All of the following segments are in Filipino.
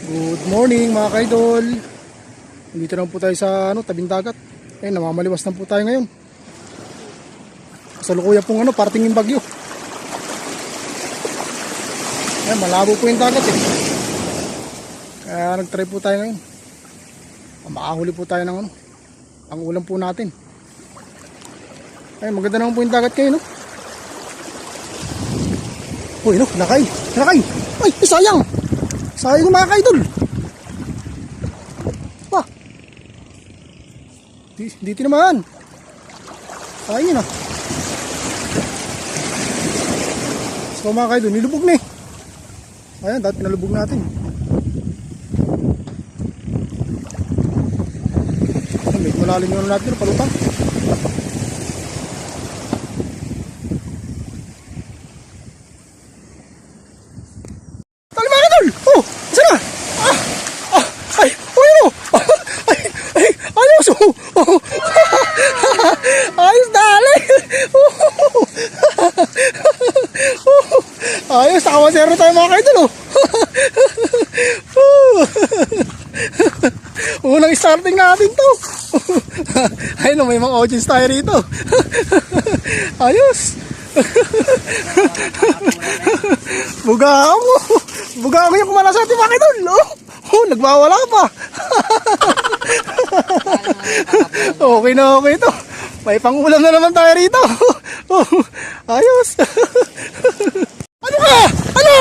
Good morning mga kaidol. Dito na po tayo sa tabing dagat. Namamaliwas na po tayo ngayon. Kasalukuyan pong parating yung bagyo. Malabo po yung dagat Kaya nagtry po tayo ngayon. Makahuli po tayo ng ang ulam po natin. Maganda naman po yung dagat kayo, no? Uy, nakay. Ay, sayang. Sayang mga kaidol. Dito naman. Sayang yun So mga kaidol, nilubog na Ayan, dahil pinalubog natin. Medyo malalim yung natin, palutang. Tali mga kaidol! Oh! Isa na! Ay! Ayos! Ayos dali! Ayos, nakawasero tayo mga kaidol Unang starting natin to. Ayun, may mga audience tayo rito. Ayos. Buga ako yung kumala sa ating mga kaidol. Nagbawala pa. Okay na okay to. May pangulam na naman tayo rito. Ayos. Ano ka? Ano?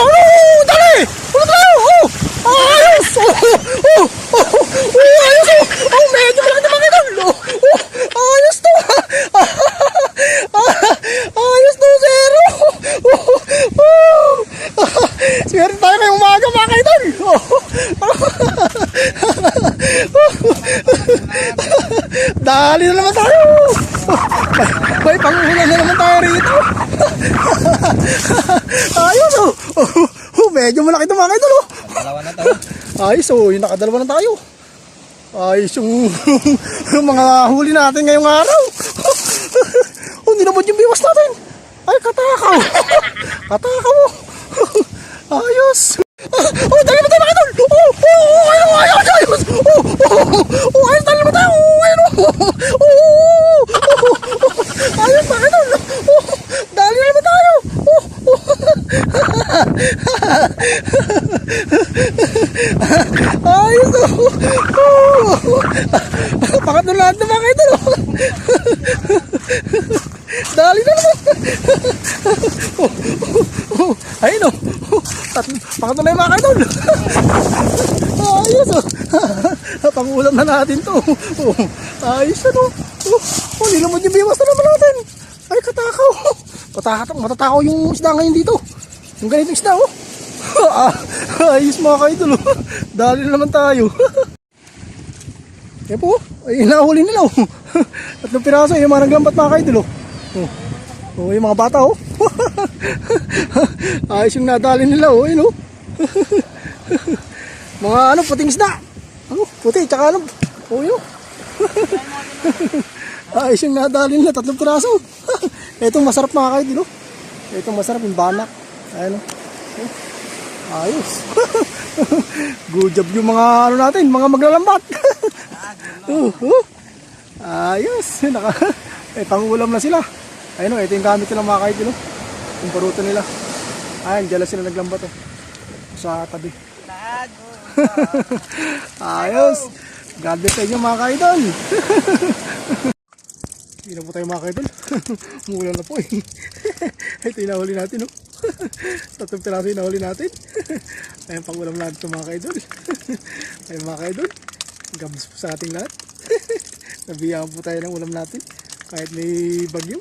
Dali! Ulo tayo! Ayos! Ayos! Medyo malaki na mga idol! Ayos to! Ayos to, zero! Swerte tayo ngayong umaga mga idol! Dali na naman tayo! May pangulan na naman tayo rito! Ayos medyo malaki ito mga idol Dalawa na tayo. Ayos yung nakadalawa na tayo. Ayos yung mga huli natin ngayong araw. Hindi naman yung biwas natin. Ay, katakaw. Katakaw. Ayos. Dali mo tayo mga idol. Ayos. Ayos, dali mo tayo. Ayos mga idol. Dali mo tayo. Ayos Pangatlo lahat na mga idol Dali na naman Ayun Pangatlo na yung mga idol Ayos Pangulam na natin to Ayos nilamod yung biwas na naman natin Ay, katakaw Matatakaw yung isda ngayon dito Yung ganitong isda ayos mga kaidol Dali na naman tayo Kaya po ay nahuli nila Tatlong piraso yung mga naglambat mga kaidol yung mga bata ayos yung nadali nila ayun mga puting isda puti tsaka yun ayos yung nadali nila tatlong piraso itong masarap mga kaidol itong masarap yung banak ayun ayos good job yung mga natin mga maglalambat ayos pangulam na sila ayun ito yung gamit nila mga kaidol yung paruto nila ayun dyan sila naglambat sa tabi ayos God bless sa inyo mga kaidol hindi na po tayo mga kaidol mula na po ito yung nahuli natin tatlong piraso yung nahuli natin ayun pangulam natin ito mga kaidol ayun mga kaidol gabos po sa ating lahat nabiyakan po tayo ng ulam natin kahit may bagyo